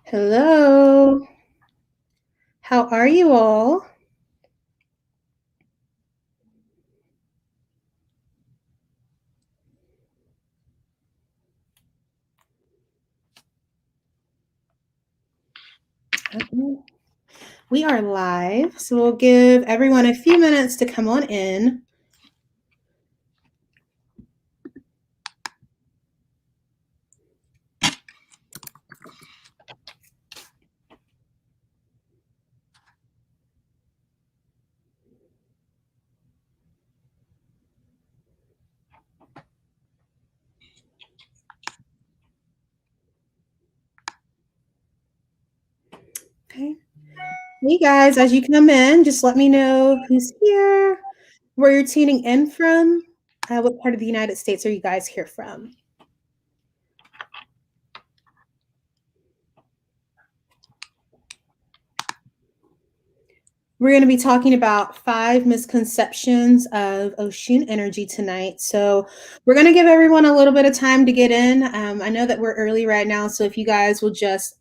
Hello. How are you all? We are live, so we'll give everyone a few minutes to come on in. Okay. Hey guys, as you come in, just let me know who's here, where you're tuning in from. What part of the United States are you guys here from? We're going to be talking about 5 misconceptions of Osun energy tonight. So, we're going to give everyone a little bit of time to get in. I know that we're early right now, so if you guys will just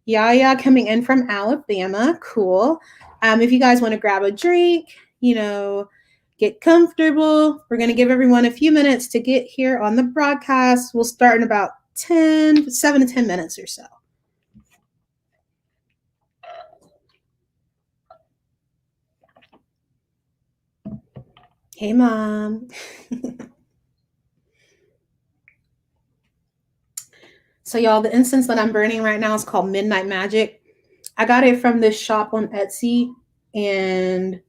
Yaya coming in from Alabama. Cool. If you guys want to grab a drink, get comfortable. We're going to give everyone a few minutes to get here on the broadcast. We'll start in about 7 to 10 minutes or so. Hey, Mom. So, y'all, the incense that I'm burning right now is called Midnight Magic. I got it from this shop on Etsy, and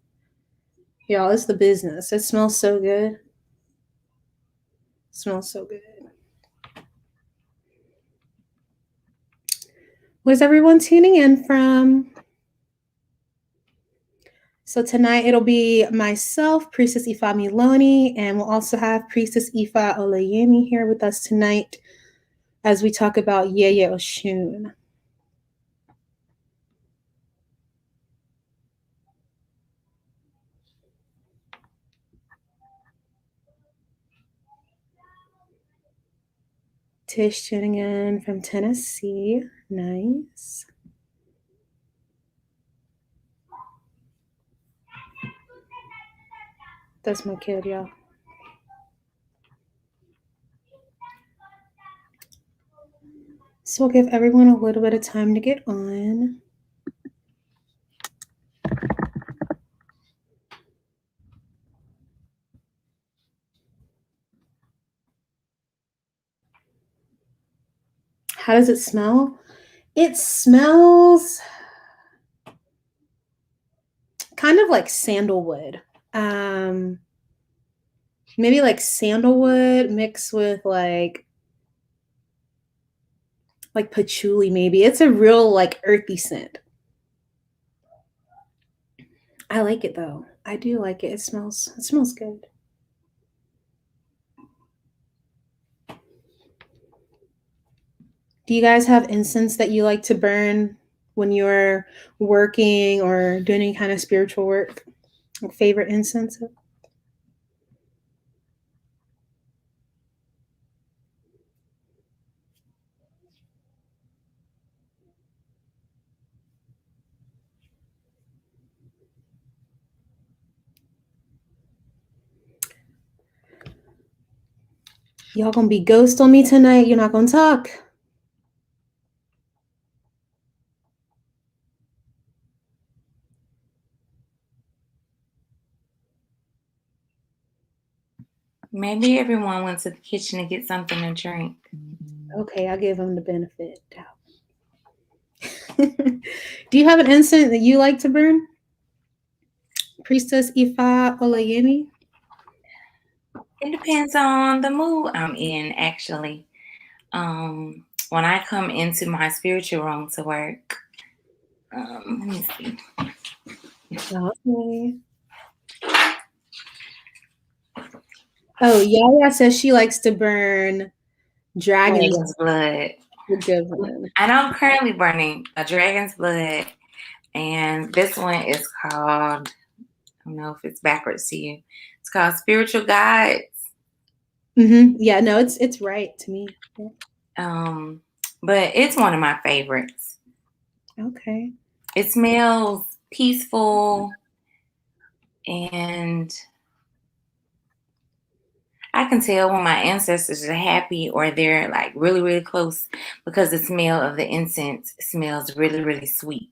y'all, it's the business. It smells so good. It smells so good. Where's everyone tuning in from? So tonight it'll be myself, Priestess Ifa Miloni, and we'll also have Priestess Ifa Olayemi here with us tonight as we talk about Yeye Osun. Tish tuning in from Tennessee. Nice. That's my kid, y'all. So we'll give everyone a little bit of time to get on. How does it smell? It smells kind of like sandalwood. Maybe like sandalwood mixed with like patchouli maybe. It's a real like earthy scent. I like it though. I do like it. It smells good. Do you guys have incense that you like to burn when you're working or doing any kind of spiritual work? Favorite incense? Y'all gonna be ghost on me tonight? You're not gonna talk? Maybe everyone went to the kitchen to get something to drink. Okay, I'll give them the benefit. Do you have an incense that you like to burn? Priestess Ifa Olayemi? It depends on the mood I'm in, actually. When I come into my spiritual room to work, let me see. Okay. Oh, Yaya says she likes to burn dragon's blood. Good one. And I'm currently burning a dragon's blood, and this one is called, I don't know if it's backwards to you. It's called Spiritual Guides. Mm-hmm. Yeah, no, it's right to me. Yeah. but it's one of my favorites. Okay. It smells peaceful, and I can tell when my ancestors are happy or they're like really, really close because the smell of the incense smells really, really sweet.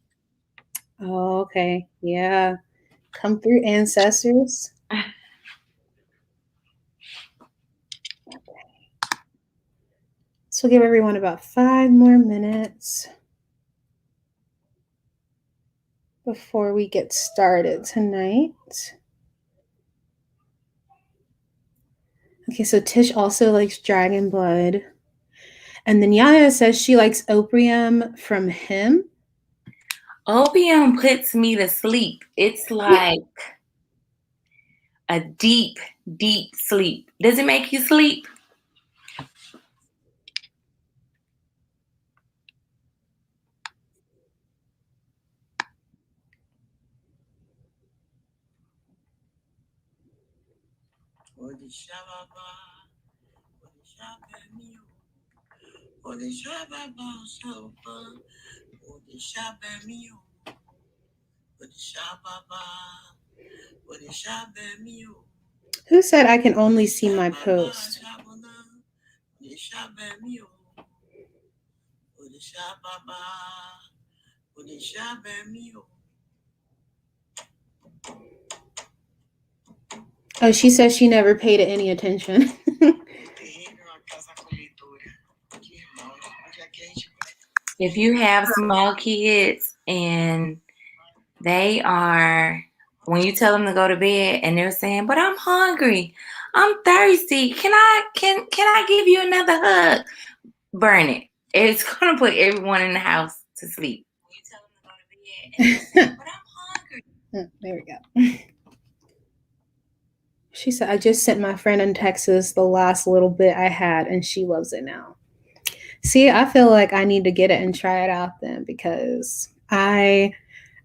Oh, okay. Yeah. Come through, ancestors. So we'll give everyone about 5 more minutes before we get started tonight. Okay, so Tish also likes dragon blood. And then Yaya says she likes opium from him. Opium puts me to sleep. It's like a deep, deep sleep. Does it make you sleep? Who said I can only see my post? Oh, she says she never paid it any attention. If you have small kids and they are, when you tell them to go to bed and they're saying, "But I'm hungry, I'm thirsty. Can I give you another hug?" Burn it. It's gonna put everyone in the house to sleep. When you tell them to go to bed and they're saying, "But I'm hungry." There we go. She said, I just sent my friend in Texas the last little bit I had, and she loves it now. See, I feel like I need to get it and try it out then because I.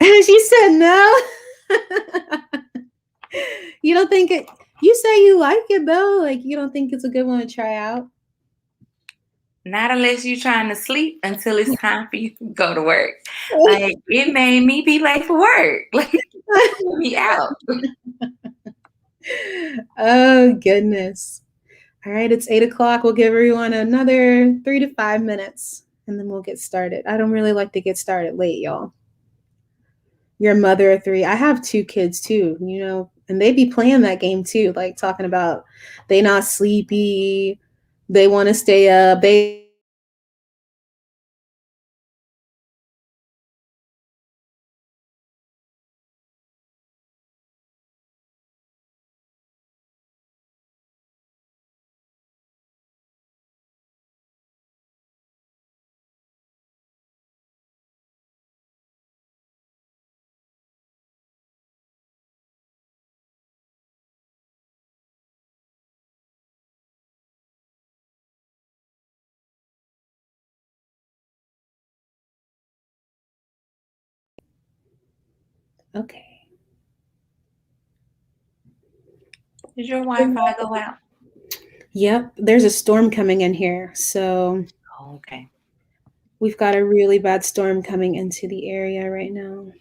She said no. You don't think it. You say you like it though. Like you don't think it's a good one to try out. Not unless you're trying to sleep until it's time for you to go to work. Like it made me be late for work. Like me out. Oh goodness. All right, it's 8 o'clock. We'll give everyone another 3 to 5 minutes and then we'll get started. I don't really like to get started late, y'all. You're a mother of three. I have two kids too, and they be playing that game too, like talking about they not sleepy, they want to stay up. They okay. Did your Wi-Fi go out? Yep, there's a storm coming in here. So Oh, okay. we've got a really bad storm coming into the area right now.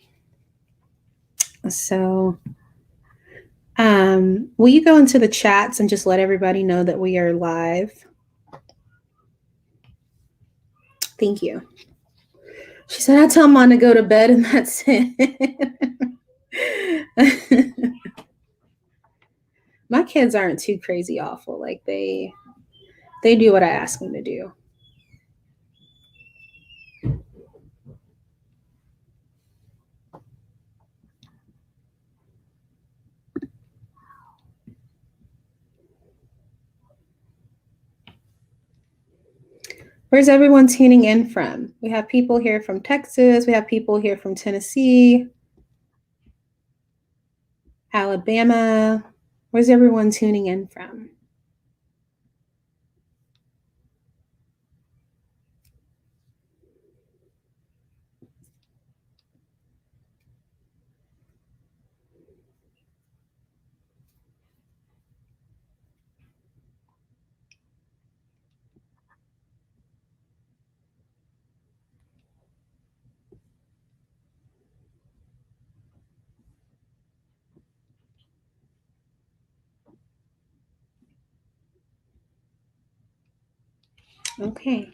So will you go into the chats and just let everybody know that we are live? Thank you. She said, I tell mom to go to bed and that's it. My kids aren't too crazy awful. Like they do what I ask them to do. Where's everyone tuning in from? We have people here from Texas. We have people here from Tennessee, Alabama. Where's everyone tuning in from? Okay.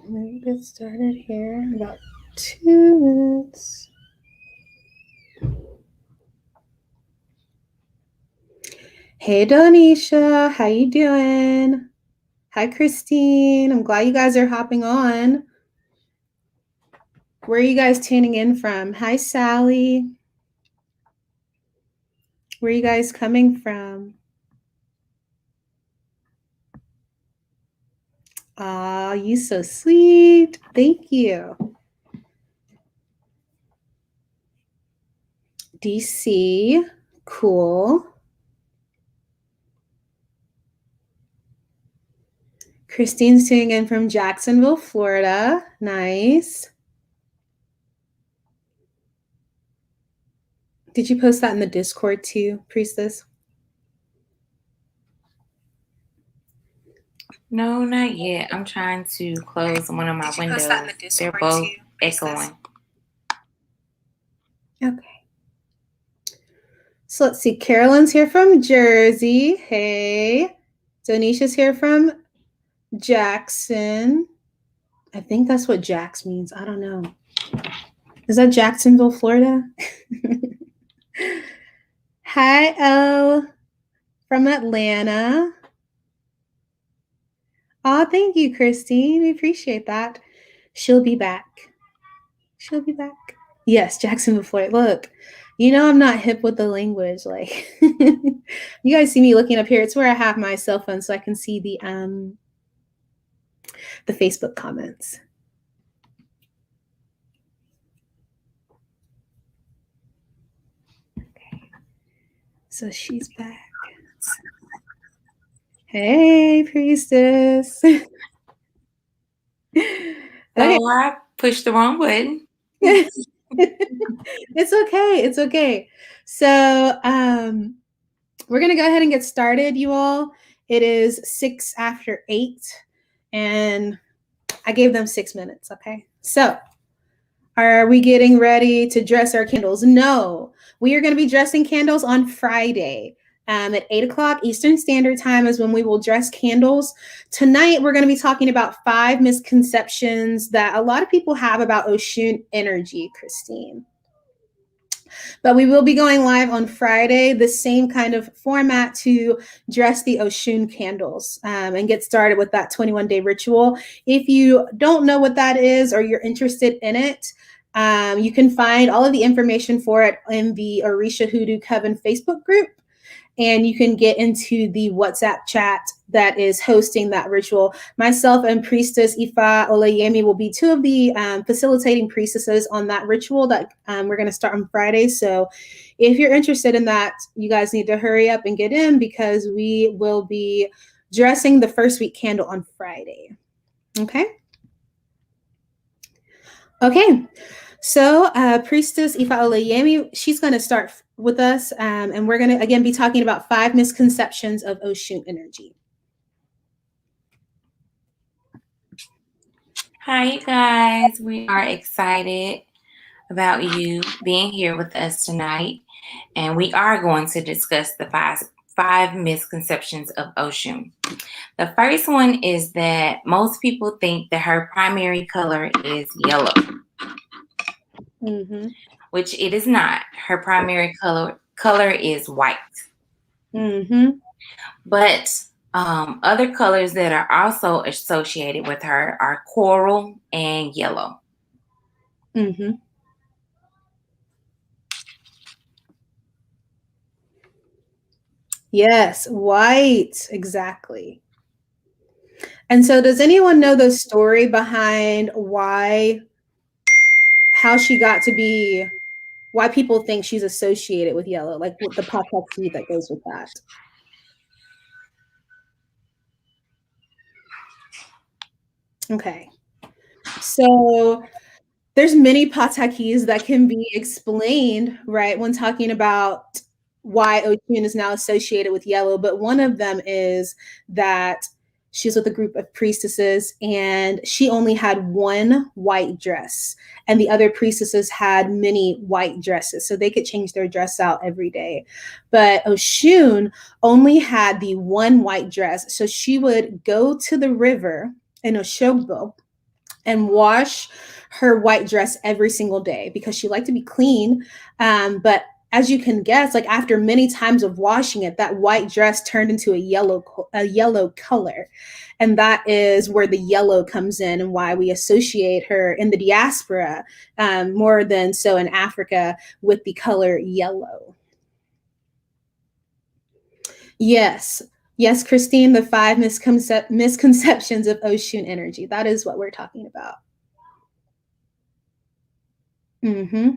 Let me get started here in about 2 minutes. Hey Donisha, how you doing? Hi Christine, I'm glad you guys are hopping on. Where are you guys tuning in from? Hi Sally. Where are you guys coming from? Aw, you so sweet. Thank you. DC, cool. Christine's tuning in from Jacksonville, Florida. Nice. Did you post that in the Discord too, Priestess? No, not yet. I'm trying to close one of my windows. They're both echoing. Okay. So let's see. Carolyn's here from Jersey. Hey. Donisha's here from Jackson. I think that's what Jax means. I don't know. Is that Jacksonville, Florida? Hi, Elle from Atlanta. Oh, thank you, Christine. We appreciate that. She'll be back. She'll be back. Yes, Jacksonville, Florida. Look, you know I'm not hip with the language. Like, you guys see me looking up here. It's where I have my cell phone so I can see the Facebook comments. Okay. So she's back. Hey, Priestess. Okay. Oh, I pushed the wrong button. It's okay. It's okay. So we're gonna go ahead and get started, you all. It is 6 after 8, and I gave them 6 minutes. Okay. So are we getting ready to dress our candles? No, we are going to be dressing candles on Friday. At 8 o'clock Eastern Standard Time is when we will dress candles. Tonight, we're going to be talking about 5 misconceptions that a lot of people have about Osun energy, Christine. But we will be going live on Friday, the same kind of format to dress the Osun candles and get started with that 21-day ritual. If you don't know what that is or you're interested in it, you can find all of the information for it in the Orisha Hoodoo Coven Facebook group. And you can get into the WhatsApp chat that is hosting that ritual. Myself and Priestess Ifa Olayemi will be 2 of the facilitating priestesses on that ritual that we're going to start on Friday. So if you're interested in that, you guys need to hurry up and get in because we will be dressing the first week candle on Friday. Okay? Okay. So Priestess Ifa Olayemi, she's going to start with us, and we're going to, again, be talking about 5 misconceptions of Osun energy. Hi, you guys. We are excited about you being here with us tonight, and we are going to discuss the five misconceptions of Osun. The first one is that most people think that her primary color is yellow. Mm-hmm. Which it is not. Her primary color is white. Mm-hmm. But other colors that are also associated with her are coral and yellow. Mm-hmm. Yes, white, exactly. And so does anyone know the story behind how she got to be, why people think she's associated with yellow, like with the papacy that goes with that? Okay. So there's many patakis that can be explained, right, when talking about why Osun is now associated with yellow, but one of them is that she was with a group of priestesses and she only had one white dress, and the other priestesses had many white dresses, so they could change their dress out every day. But Osun only had the one white dress, so she would go to the river in Oshogbo and wash her white dress every single day because she liked to be clean. But as you can guess, like after many times of washing it, that white dress turned into a yellow color. And that is where the yellow comes in and why we associate her in the diaspora, more than so in Africa, with the color yellow. Yes. Yes, Christine, the 5 misconceptions of Osun energy. That is what we're talking about. Mm-hmm.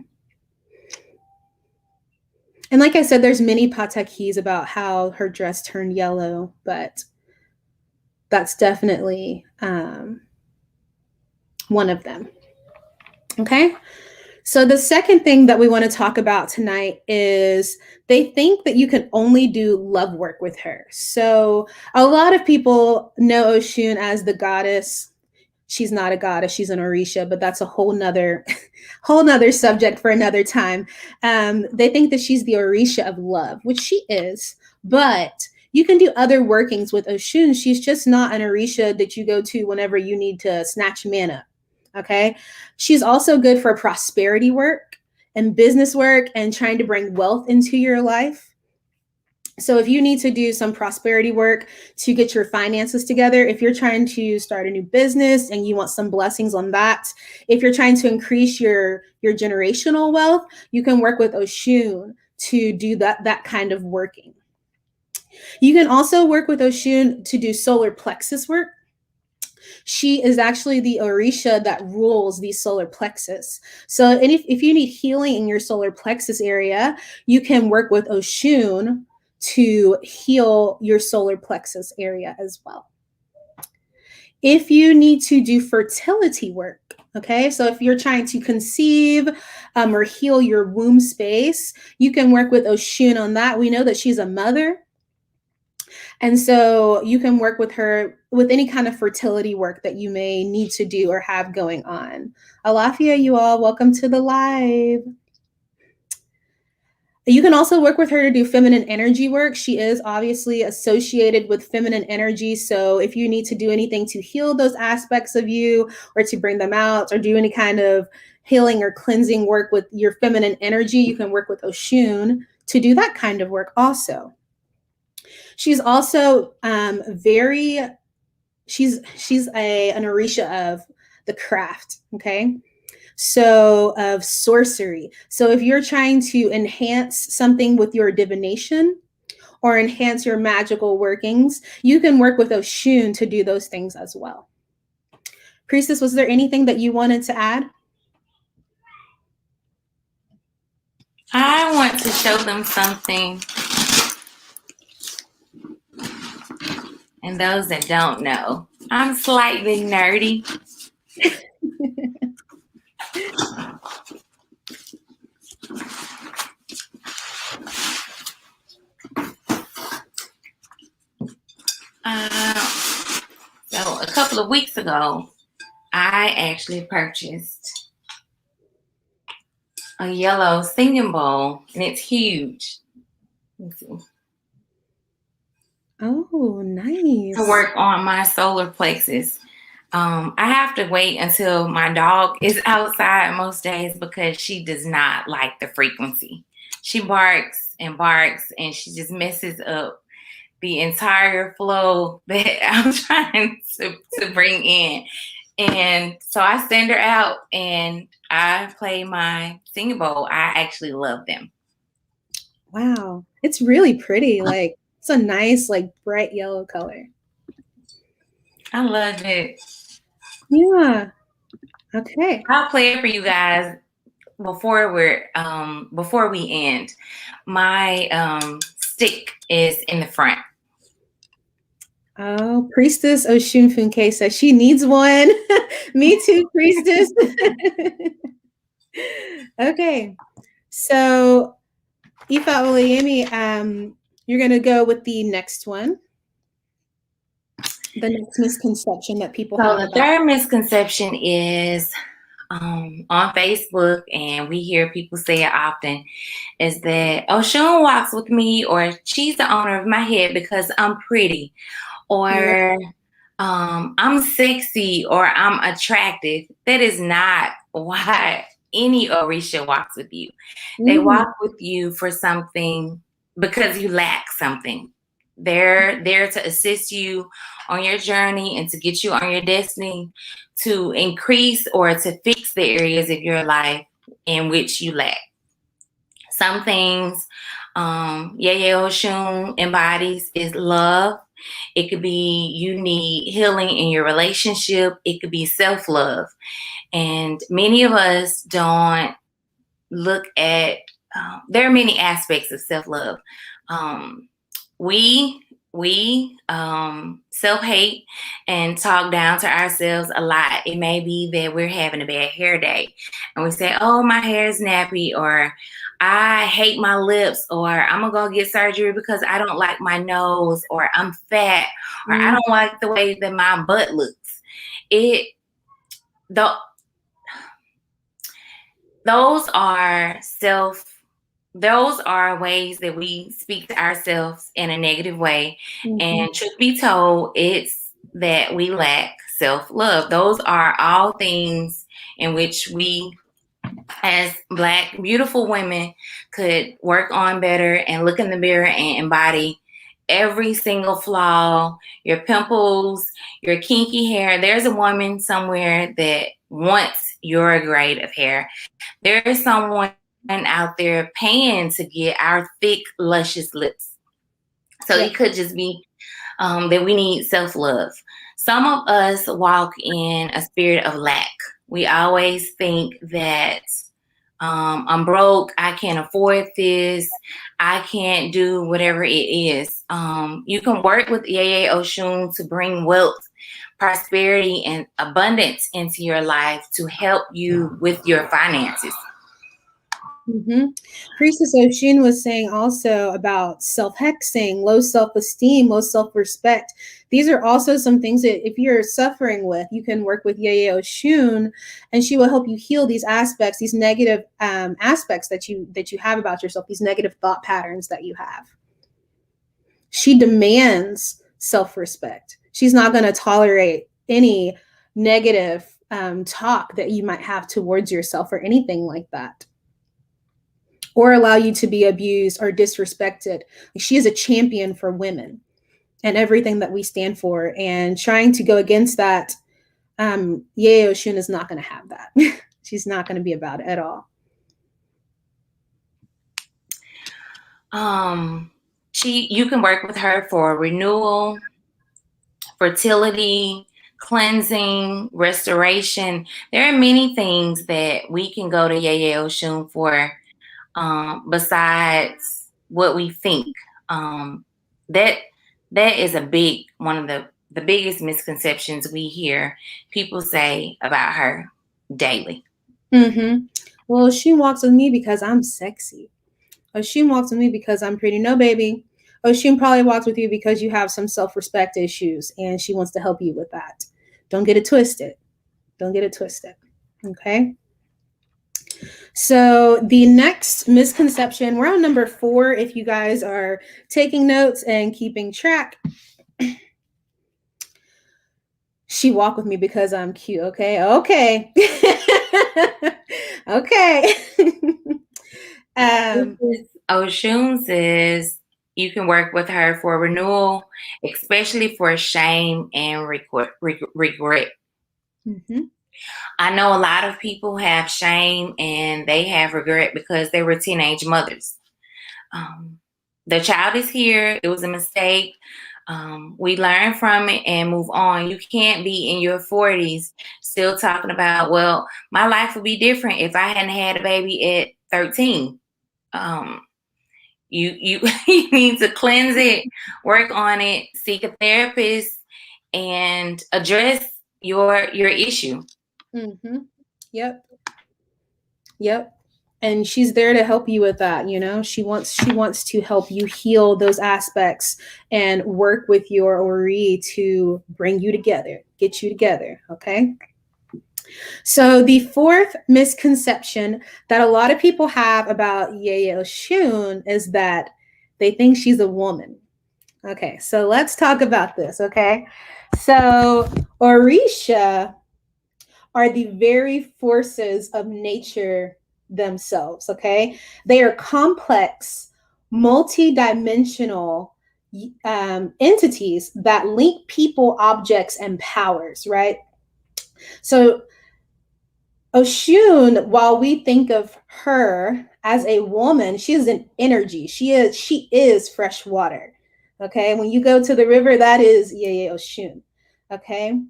And like I said, there's many patakis about how her dress turned yellow, but that's definitely one of them. Okay. So the second thing that we want to talk about tonight is they think that you can only do love work with her. So a lot of people know Osun as the goddess. She's not a goddess, she's an Orisha, but that's a whole nother subject for another time. They think that she's the Orisha of love, which she is, but you can do other workings with Osun. She's just not an Orisha that you go to whenever you need to snatch a man up. Okay. She's also good for prosperity work and business work and trying to bring wealth into your life. So if you need to do some prosperity work to get your finances together, if you're trying to start a new business and you want some blessings on that, if you're trying to increase your generational wealth, you can work with Osun to do that kind of working. You can also work with Osun to do solar plexus work. She is actually the Orisha that rules the solar plexus. So if you need healing in your solar plexus area, you can work with Osun to heal your solar plexus area as well. If you need to do fertility work, okay, so if you're trying to conceive or heal your womb space, you can work with Osun on that. We know that she's a mother. And so you can work with her with any kind of fertility work that you may need to do or have going on. Alafia, you all, welcome to the live. You can also work with her to do feminine energy work. She is obviously associated with feminine energy. So if you need to do anything to heal those aspects of you or to bring them out or do any kind of healing or cleansing work with your feminine energy, you can work with Osun to do that kind of work also. She's also she's an Orisha of the craft, okay? So of sorcery. So if you're trying to enhance something with your divination or enhance your magical workings, you can work with Osun to do those things as well. Priestess, was there anything that you wanted to add? I want to show them something. And those that don't know, I'm slightly nerdy. So a couple of weeks ago, I actually purchased a yellow singing bowl, and it's huge. Let's see. Oh, nice. To work on my solar plexus. I have to wait until my dog is outside most days because she does not like the frequency. She barks and barks and she just messes up the entire flow that I'm trying to bring in. And so I send her out and I play my singing bowl. I actually love them. Wow. It's really pretty. Like, it's a nice, like, bright yellow color. I love it. Yeah. Okay. I'll play it for you guys before we end. My stick is in the front. Oh, Priestess Osun Funke says she needs one. Me too, Priestess. Okay. So Ifa Olayemi, you're going to go with the next one. The next misconception that people So have the about. third misconception is on Facebook, and we hear people say it often, is that Oshun walks with me, or she's the owner of my head because I'm pretty, or I'm sexy, or I'm attractive. That is not why any Orisha walks with you. They walk with you for something because you lack something. They're there to assist you on your journey and to get you on your destiny, to increase or to fix the areas of your life in which you lack. Some things Yeye Oshun embodies is love. It could be you need healing in your relationship. It could be self-love. And many of us don't look at, there are many aspects of self-love. We self-hate and talk down to ourselves a lot. It may be that we're having a bad hair day and we say, oh, my hair is nappy, or I hate my lips, or I'm gonna go get surgery because I don't like my nose, or I'm fat, or I don't like the way that my butt looks. Those are ways that we speak to ourselves in a negative way. And truth be told, it's that we lack self-love. Those are all things in which we, as Black, beautiful women, could work on better and look in the mirror and embody every single flaw, your pimples, your kinky hair. There's a woman somewhere that wants your grade of hair. There is someone out there paying to get our thick, luscious lips. So it could just be that we need self-love. Some of us walk in a spirit of lack. We always think that I'm broke, I can't afford this, I can't do whatever it is. You can work with Yeye Oshun to bring wealth, prosperity, and abundance into your life to help you with your finances. Priestess Oshun was saying also about self-hexing, low self-esteem, low self-respect. These are also some things that if you're suffering with, you can work with Yeye Oshun, and she will help you heal these aspects, these negative aspects that you have about yourself, these negative thought patterns that you have. She demands self-respect. She's not going to tolerate any negative talk that you might have towards yourself or anything like that, or allow you to be abused or disrespected. She is a champion for women and everything that we stand for. And trying to go against that, Yeye Oshun is not going to have that. She's not going to be about it at all. You can work with her for renewal, fertility, cleansing, restoration. There are many things that we can go to Yeye Oshun for, besides what we think. That is one of the biggest misconceptions we hear people say about her daily. Well, she walks with me because I'm sexy. Oshun walks with me because I'm pretty. No, baby. Oshun probably walks with you because you have some self-respect issues and she wants to help you with that. Don't get it twisted. Don't get it twisted. Okay. So the next misconception, we're on number 4 if you guys are taking notes and keeping track. She walk with me because I'm cute. Okay. Okay. Okay. Oshun says you can work with her for renewal, especially for shame and regret. I know a lot of people have shame and they have regret because they were teenage mothers. The child is here. It was a mistake. We learn from it and move on. You can't be in your 40s still talking about, well, my life would be different if I hadn't had a baby at 13. You you need to cleanse it, work on it, seek a therapist, and address your issue. Yep. and she's there to help you with that. She wants to help you heal those aspects and work with your ori to bring you together, get you together. Okay. So the fourth misconception that a lot of people have about Yeye Oshun is that they think she's a woman. Okay, so let's talk about this. Okay, so Orisha are the very forces of nature themselves. Okay, they are complex, multi-dimensional entities that link people, objects, and powers. Right. So Oshun, while we think of her as a woman, she is an energy. She is fresh water. Okay, when you go to the river, that is Yeye Oshun. Okay,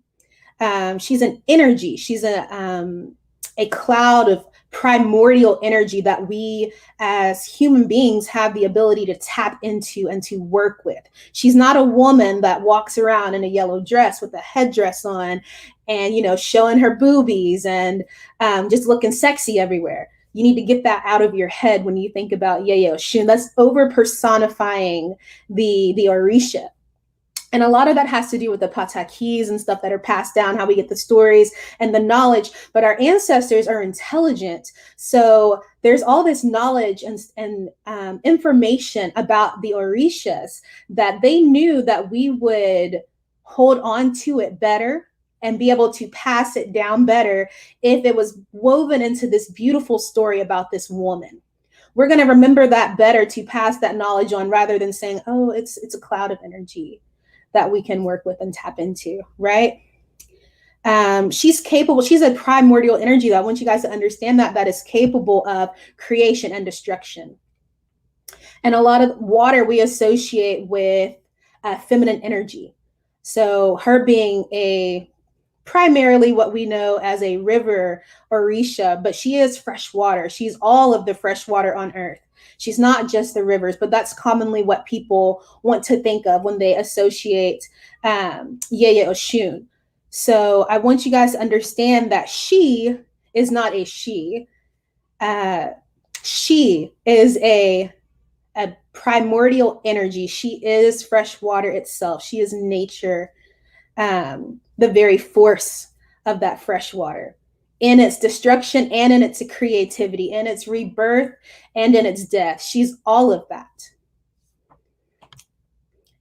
she's an energy. She's a cloud of primordial energy that we as human beings have the ability to tap into and to work with. She's not a woman that walks around in a yellow dress with a headdress on and, showing her boobies and just looking sexy everywhere. You need to get that out of your head when you think about Yeye Oshun. That's over personifying the Orisha. And a lot of that has to do with the patakis and stuff that are passed down, how we get the stories and the knowledge. But our ancestors are intelligent. So there's all this knowledge and information about the Orishas that they knew that we would hold on to it better and be able to pass it down better if it was woven into this beautiful story about this woman. We're going to remember that better to pass that knowledge on rather than saying, oh, it's a cloud of energy that we can work with and tap into, right? She's capable. She's a primordial energy that I want you guys to understand that is capable of creation and destruction. And a lot of water we associate with feminine energy. So her being a primarily what we know as a river Orisha, but she is fresh water. She's all of the fresh water on earth. She's not just the rivers, but that's commonly what people want to think of when they associate Yeye Oshun. So I want you guys to understand that she is not a she. She is a primordial energy. She is fresh water itself. She is nature, the very force of that fresh water in its destruction and in its creativity, in its rebirth and in its death. She's all of that.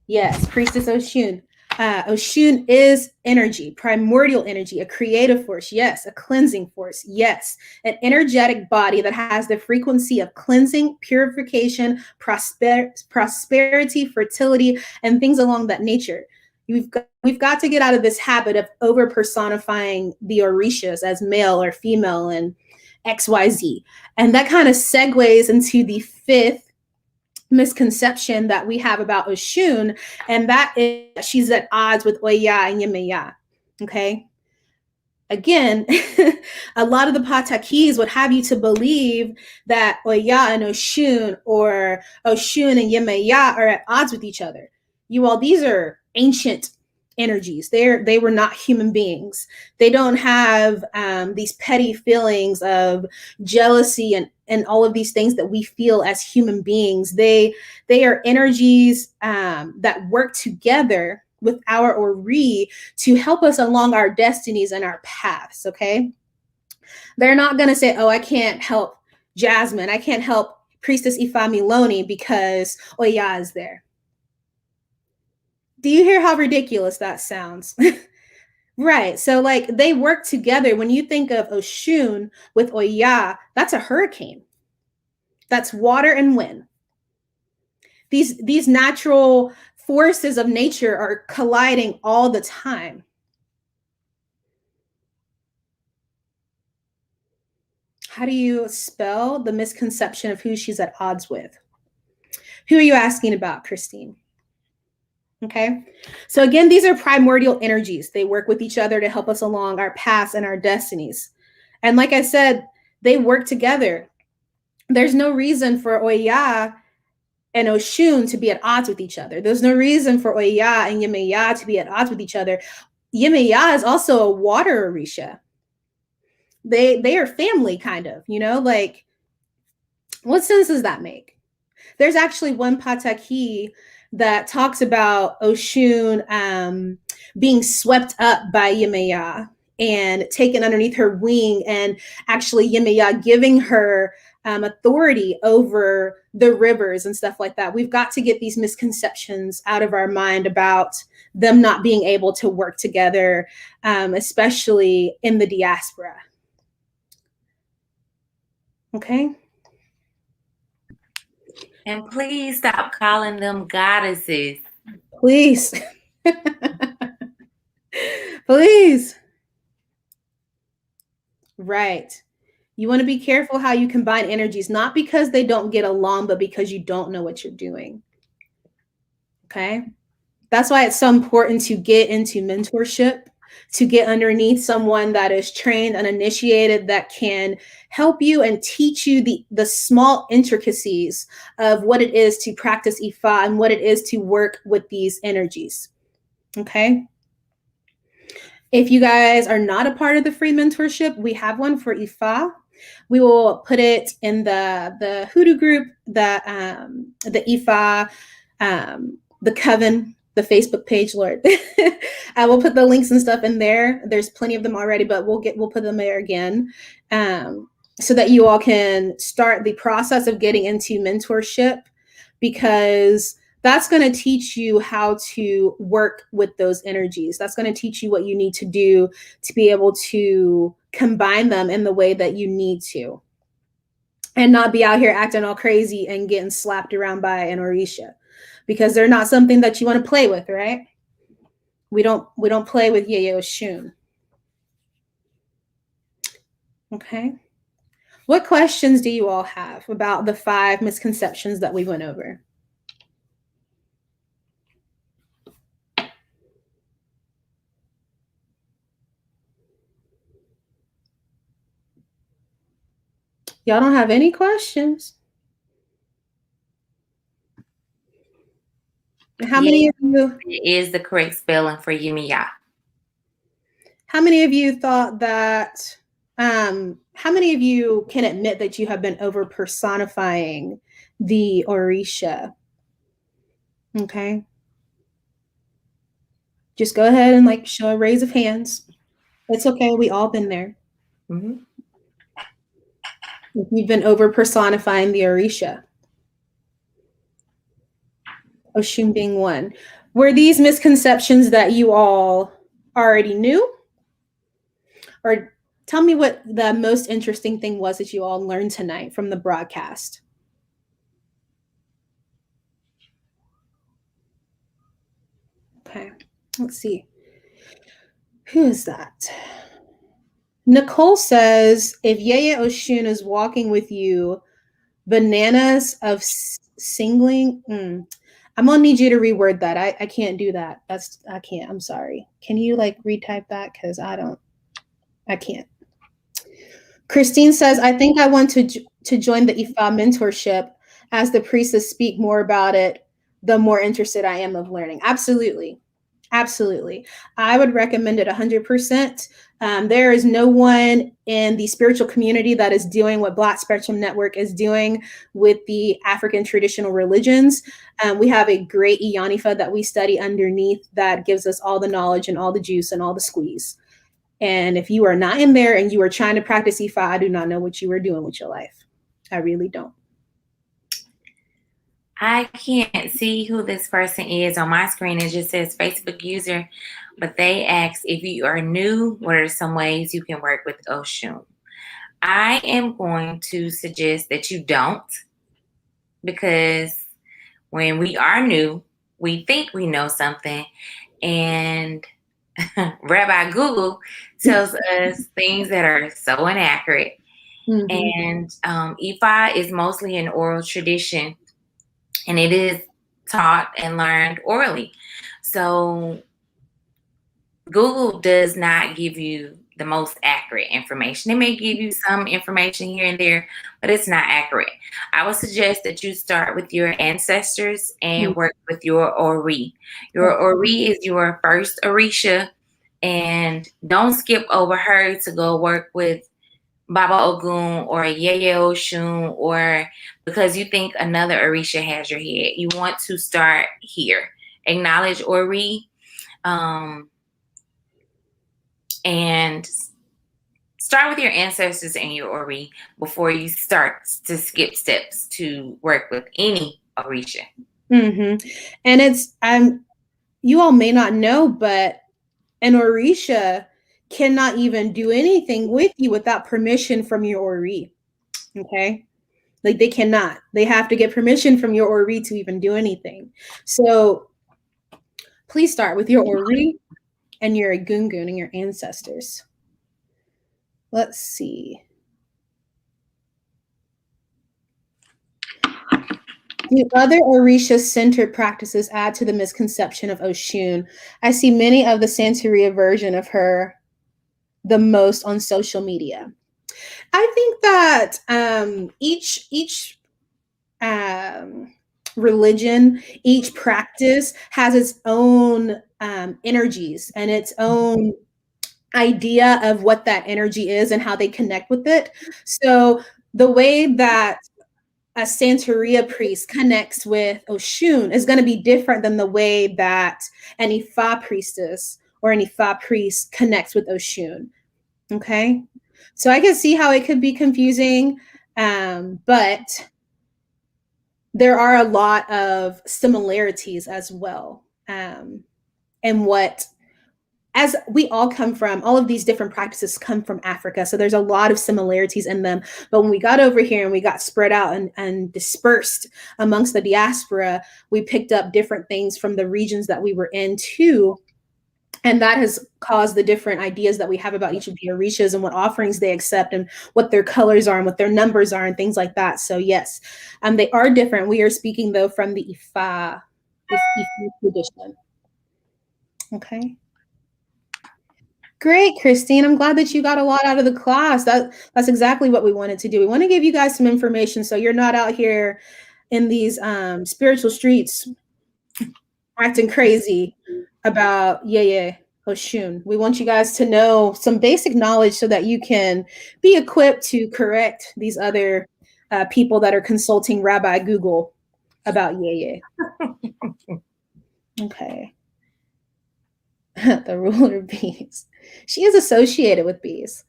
Yes, Priestess Oshun. Oshun is energy, primordial energy, a creative force. Yes, a cleansing force. Yes, an energetic body that has the frequency of cleansing, purification, prosperity, fertility, and things along that nature. We've got to get out of this habit of over personifying the Orishas as male or female and XYZ. And that kind of segues into the fifth misconception that we have about Oshun, and that is she's at odds with Oya and Yemeya. Okay. Again, a lot of the patakis would have you to believe that Oya and Oshun or Oshun and Yemeya are at odds with each other. These are ancient energies. They were not human beings. They don't have these petty feelings of jealousy and all of these things that we feel as human beings. They are energies that work together with our Ori to help us along our destinies and our paths. Okay, they're not going to say, "Oh, I can't help Jasmine. I can't help Priestess Ifamiloni because Oya is there." Do you hear how ridiculous that sounds? Right. So like they work together. When you think of Oshun with Oya, that's a hurricane. That's water and wind. These natural forces of nature are colliding all the time. How do you spell the misconception of who she's at odds with? Who are you asking about, Christine? Okay. So again, these are primordial energies. They work with each other to help us along our paths and our destinies. And like I said, they work together. There's no reason for Oya and Oshun to be at odds with each other. There's no reason for Oya and Yemeya to be at odds with each other. Yemeya is also a water Orisha. They are family, kind of, like What sense does that make? There's actually one pataki that talks about Oshun being swept up by Yemaya and taken underneath her wing, and actually Yemaya giving her authority over the rivers and stuff like that. We've got to get these misconceptions out of our mind about them not being able to work together, especially in the diaspora. Okay. And please stop calling them goddesses. Please. Please. Right. You want to be careful how you combine energies, not because they don't get along, but because you don't know what you're doing. Okay. That's why it's so important to get into mentorship, to get underneath someone that is trained and initiated, that can help you and teach you the small intricacies of what it is to practice Ifa and what it is to work with these energies. Okay. If you guys are not a part of the free mentorship, we have one for Ifa. We will put it in the Hoodoo group, the Ifa, the Coven, the Facebook page, Lord. We'll put the links and stuff in there. There's plenty of them already, but we'll put them there again, so that you all can start the process of getting into mentorship, because that's going to teach you how to work with those energies. That's going to teach you what you need to do to be able to combine them in the way that you need to, and not be out here acting all crazy and getting slapped around by an Orisha, because they're not something that you want to play with, right? We don't play with Yeye Oshun. Okay. What questions do you all have about the 5 misconceptions that we went over? Y'all don't have any questions? How many of you is the correct spelling for Yemiya? How many of you thought that? How many of you can admit that you have been over personifying the Orisha? Okay. Just go ahead and like show a raise of hands. It's okay. We all been there. Mm-hmm. You've been over personifying the Orisha. Oshun being one. Were these misconceptions that you all already knew? Or tell me what the most interesting thing was that you all learned tonight from the broadcast. Okay, let's see. Who is that? Nicole says, if Yeye Oshun is walking with you, bananas of singling. I'm gonna need you to reword that. I can't do that. I can't. I'm sorry. Can you like retype that? Because I can't. Christine says, I think I want to join the Ifa mentorship. As the priestess speak more about it, the more interested I am of learning. Absolutely. Absolutely. I would recommend it 100%. There is no one in the spiritual community that is doing what Black Spectrum Network is doing with the African traditional religions. We have a great Iyanifa that we study underneath that gives us all the knowledge and all the juice and all the squeeze. And if you are not in there and you are trying to practice Ifa, I do not know what you are doing with your life. I really don't. I can't see who this person is on my screen. It just says Facebook user, but they ask if you are new, what are some ways you can work with Oshun? I am going to suggest that you don't, because when we are new, we think we know something, and Rabbi Google tells us things that are so inaccurate. Mm-hmm. And Ifa is mostly an oral tradition, and it is taught and learned orally. So Google does not give you the most accurate information. It may give you some information here and there, but it's not accurate. I would suggest that you start with your ancestors and work with your Ori. Your Ori is your first Orisha, and don't skip over her to go work with Baba Ogun or Yeye Oshun, or because you think another Orisha has your head. You want to start here. Acknowledge Ori, and start with your ancestors and your Ori before you start to skip steps to work with any Orisha. Mm-hmm. And it's you all may not know, but an Orisha cannot even do anything with you without permission from your Ori. Okay? Like they cannot. They have to get permission from your Ori to even do anything. So please start with your Ori and your Egungun and your ancestors. Let's see. Do other Orisha-centered practices add to the misconception of Oshun? I see many of the Santeria version of her the most on social media. I think that each religion, each practice has its own energies and its own idea of what that energy is and how they connect with it. So the way that a Santeria priest connects with Oshun is going to be different than the way that an Ifa priestess or an Ifa priest connects with Oshun. Okay. So I can see how it could be confusing, but there are a lot of similarities as well. And what, as we all come from, all of these different practices come from Africa. So there's a lot of similarities in them. But when we got over here and we got spread out and dispersed amongst the diaspora, we picked up different things from the regions that we were in too. And that has caused the different ideas that we have about each of the Orishas and what offerings they accept and what their colors are and what their numbers are and things like that. So yes, they are different. We are speaking though from the Ifa tradition. Okay. Great, Christine. I'm glad that you got a lot out of the class. That's exactly what we wanted to do. We want to give you guys some information so you're not out here in these spiritual streets acting crazy about Oshun. We want you guys to know some basic knowledge so that you can be equipped to correct these other people that are consulting Rabbi Google about Yeye. Okay. The ruler bees. She is associated with bees.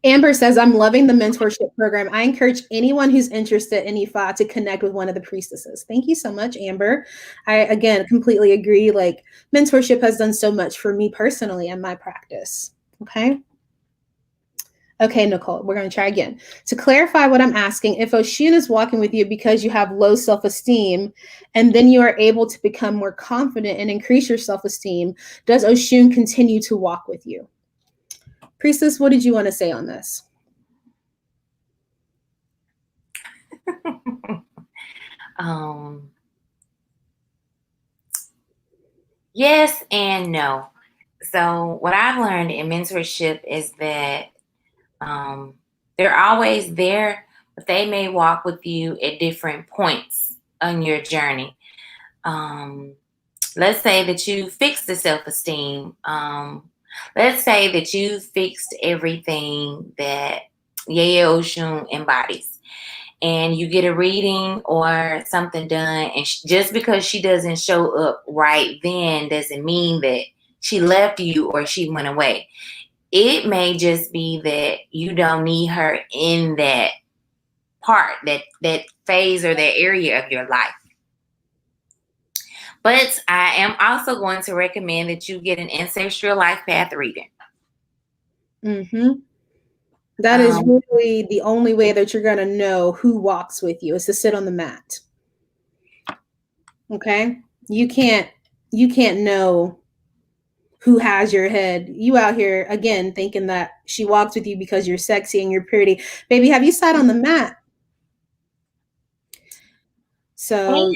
Amber says, I'm loving the mentorship program. I encourage anyone who's interested in Ifa to connect with one of the priestesses. Thank you so much, Amber. I, again, completely agree. Like, mentorship has done so much for me personally and my practice. Okay. Okay, Nicole, we're going to try again. To clarify what I'm asking, if Oshun is walking with you because you have low self-esteem, and then you are able to become more confident and increase your self-esteem, does Oshun continue to walk with you? Priestess, what did you want to say on this? Yes and no. So what I've learned in mentorship is that they're always there, but they may walk with you at different points on your journey. Let's say that you fixed the self-esteem. Let's say that you fixed everything that Yeye Oshun embodies, and you get a reading or something done, and just because she doesn't show up right then doesn't mean that she left you or she went away. It may just be that you don't need her in that part, that phase or that area of your life. But I am also going to recommend that you get an ancestral life path reading. Mm-hmm. That is really the only way that you're going to know who walks with you, is to sit on the mat. Okay? You can't know who has your head. You out here, again, thinking that she walks with you because you're sexy and you're pretty. Baby, have you sat on the mat? So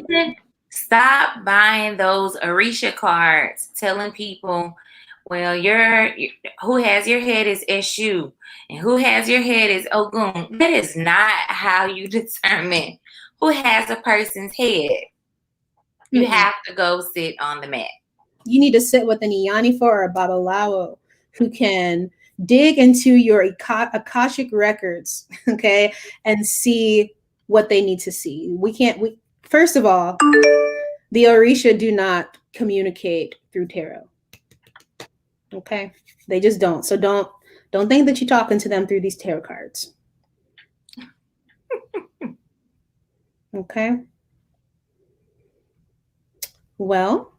stop buying those Orisha cards telling people, well, who has your head is Eshu and who has your head is Ogun. That is not how you determine who has a person's head. You have to go sit on the mat. You need to sit with an Iyanifa or a Babalawo who can dig into your Akashic records, okay, and see what they need to see. First of all, the Orisha do not communicate through tarot. Okay? They just don't. So don't think that you're talking to them through these tarot cards. Okay? Well,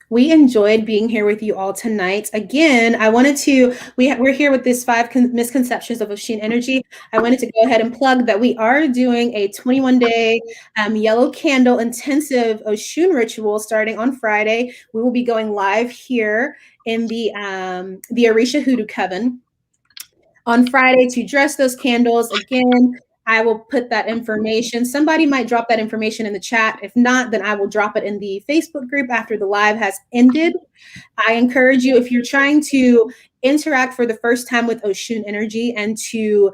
we enjoyed being here with you all tonight. Again, I wanted to, we're here with this 5 misconceptions of Osun energy. I wanted to go ahead and plug that we are doing a 21-day yellow candle intensive Osun ritual starting on Friday. We will be going live here in the Orisha Hoodoo Coven on Friday to dress those candles. Again, I will put that information. Somebody might drop that information in the chat. If not, then I will drop it in the Facebook group after the live has ended. I encourage you, if you're trying to interact for the first time with Osun energy and to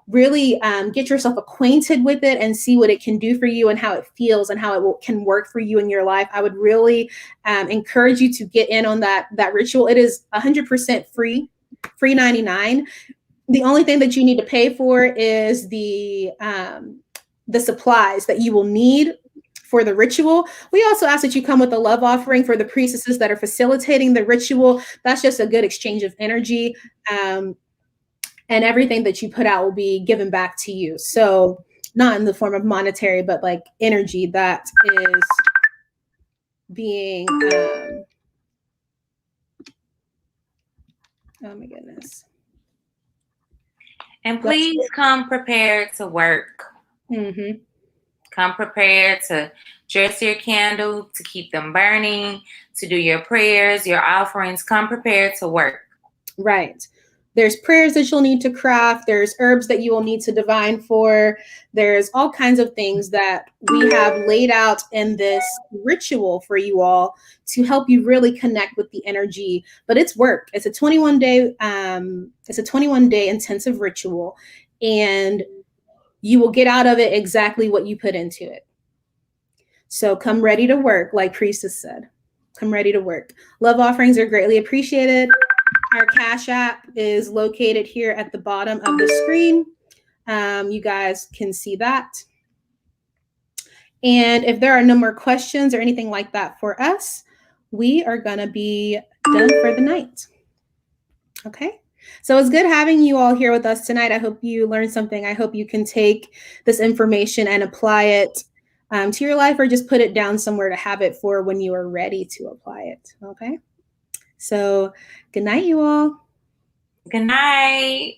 really get yourself acquainted with it and see what it can do for you and how it feels and how it can work for you in your life, I would really encourage you to get in on that ritual. It is 100% free 99. The only thing that you need to pay for is the supplies that you will need for the ritual. We also ask that you come with a love offering for the priestesses that are facilitating the ritual. That's just a good exchange of energy. And everything that you put out will be given back to you. So not in the form of monetary, but like energy that is being, oh my goodness. And please come prepared to work. Mm-hmm. Come prepared to dress your candle, to keep them burning, to do your prayers, your offerings. Come prepared to work. Right. There's prayers that you'll need to craft. There's herbs that you will need to divine for. There's all kinds of things that we have laid out in this ritual for you all to help you really connect with the energy. But it's work. It's a 21-day intensive ritual, and you will get out of it exactly what you put into it. So come ready to work, like Priestess said. Come ready to work. Love offerings are greatly appreciated. Our Cash App is located here at the bottom of the screen. You guys can see that. And if there are no more questions or anything like that for us, we are going to be done for the night. Okay. So it's good having you all here with us tonight. I hope you learned something. I hope you can take this information and apply it to your life, or just put it down somewhere to have it for when you are ready to apply it. Okay. So good night, you all. Good night.